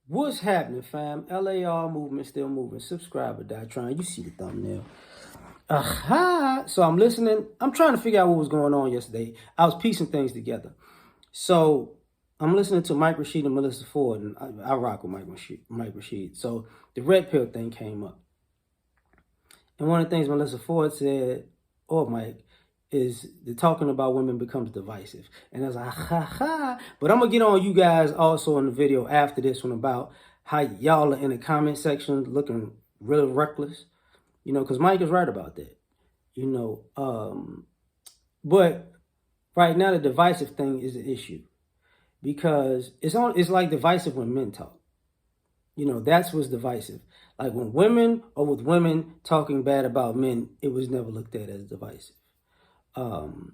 What's happening, fam? L.A.R. movement still moving. Subscribe or die trying. You see the thumbnail. Aha! So I'm listening. I'm trying to figure out what was going on yesterday. I was piecing things together. So I'm listening to Mike Rashid and Melissa Ford, and I rock with Mike Rashid. So the red pill thing came up. And one of the things Melissa Ford said, or Mike, is the talking about women becomes divisive. And I was like, ha ha. But I'm going to get on you guys also in the video after this one about how y'all are in the comment section looking really reckless. Because Mike is right about that. But right now the divisive thing is an issue. Because it's like divisive when men talk. That's what's divisive. Like when women or with women talking bad about men, it was never looked at as divisive. When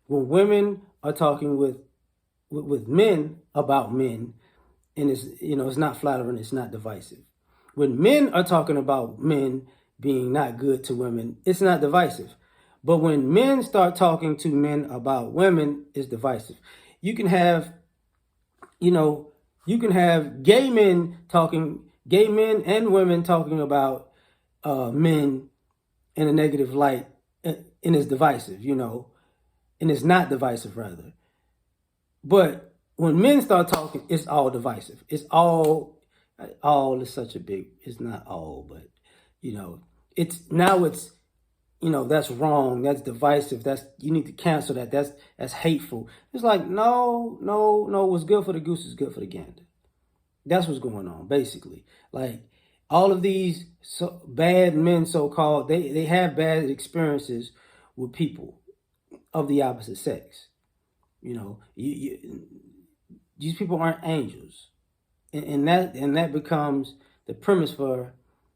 women are talking with men about men, and it's not flattering, it's not divisive. When men are talking about men being not good to women, it's not divisive. But when men start talking to men about women, it's divisive. You can have gay men and women talking about men in a negative light, and it's divisive, and it's not divisive, rather. But when men start talking, it's all divisive. It's all is such a big, it's not all, but, it's that's wrong. That's divisive. You need to cancel that. That's hateful. It's like, no. What's good for the goose is good for the gander. That's what's going on, basically. Like all of these bad men, so-called, they have bad experiences with people of the opposite sex. These people aren't angels, and that becomes the premise for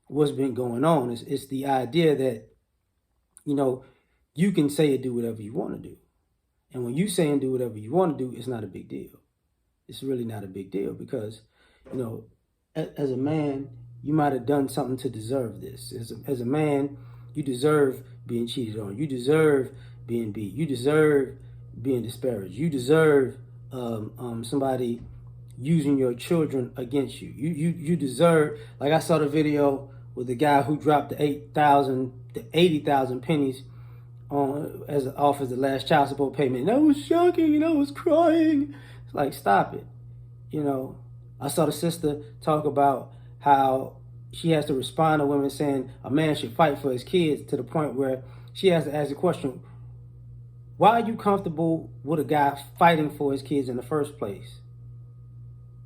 what's been going on. It's the idea that you can say and do whatever you want to do, and when you say and do whatever you want to do, it's not a big deal. It's really not a big deal because as a man, you might have done something to deserve this. As a man, you deserve being cheated on. You deserve being beat. You deserve being disparaged. You deserve somebody using your children against you. You deserve, like I saw the video with the guy who dropped the 80,000 pennies off as the last child support payment. And that was shocking, I was crying. It's like, stop it. I saw the sister talk about how she has to respond to women saying a man should fight for his kids, to the point where she has to ask the question, why are you comfortable with a guy fighting for his kids in the first place?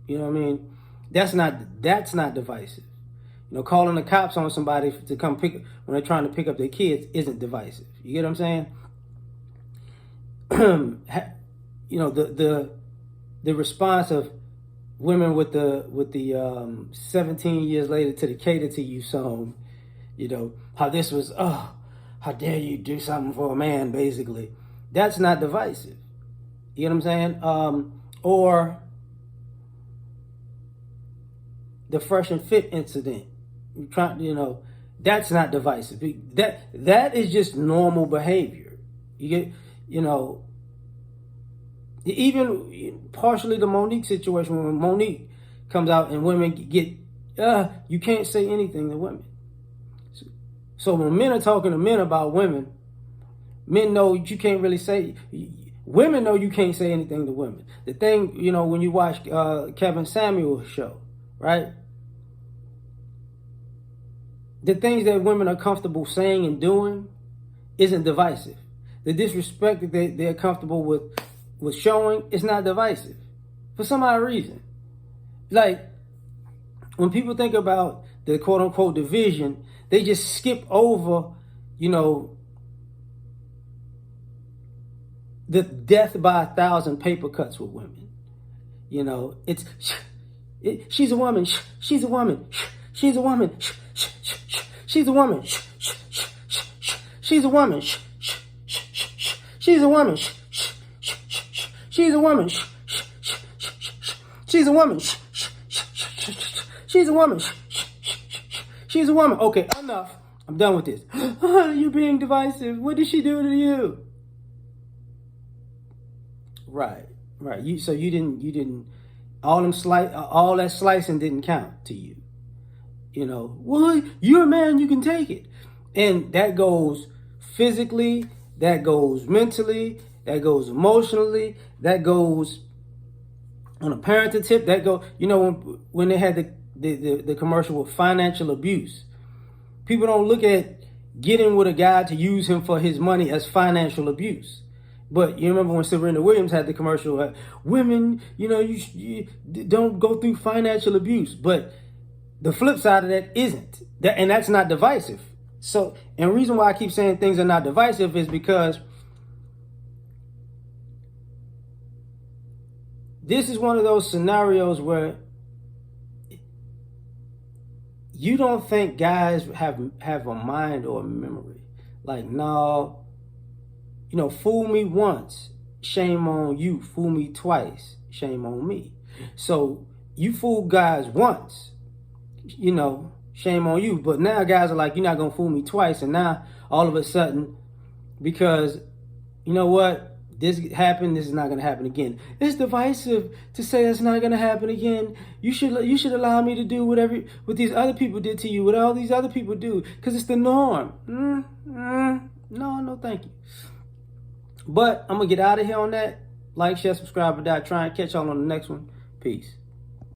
You know what I mean? That's not divisive. Calling the cops on somebody to come when they're trying to pick up their kids isn't divisive. You get what I'm saying? The response of women with the 17 years later to the Cater to You song, how this was, how dare you do something for a man, basically. That's not divisive. You know what I'm saying? Or the Fresh and Fit incident. That's not divisive. That is just normal behavior. You get, even partially the Monique situation, when Monique comes out and women get, you can't say anything to women. So when men are talking to men about women, men know you can't really say, women know you can't say anything to women. The thing, when you watch Kevin Samuel's show, right? The things that women are comfortable saying and doing isn't divisive. The disrespect that they're comfortable with showing is not divisive for some odd reason. Like when people think about the quote unquote division, they just skip over, the death by 1,000 paper cuts with women. She's a woman. She's a woman. She's a woman. She's a woman. She's a woman. She's a woman. She's a woman. She's a woman. She's a woman. She's a woman. Okay, enough. I'm done with this. You're being divisive. What did she do to you? Right. So you didn't all that slicing didn't count to you. You know, well, you're a man, you can take it. And that goes physically, that goes mentally, that goes emotionally, that goes on a parenting tip, that go, you know, when they had the commercial with financial abuse, people don't look at getting with a guy to use him for his money as financial abuse. But you remember when Serena Williams had the commercial, women, you know, you don't go through financial abuse. But the flip side of that isn't. And that's not divisive. So, and the reason why I keep saying things are not divisive is because this is one of those scenarios where you don't think guys have a mind or a memory. Like, no, you know, fool me once, shame on you. Fool me twice, shame on me. So you fool guys once, you know, shame on you. But now guys are like, you're not going to fool me twice. And now all of a sudden, because you know what, this happened, this is not going to happen again. It's divisive to say it's not going to happen again. You should allow me to do what these other people did to you, what all these other people do, because it's the norm. No, thank you. But I'm going to get out of here on that. Like, share, subscribe, or die. Try and catch y'all on the next one. Peace.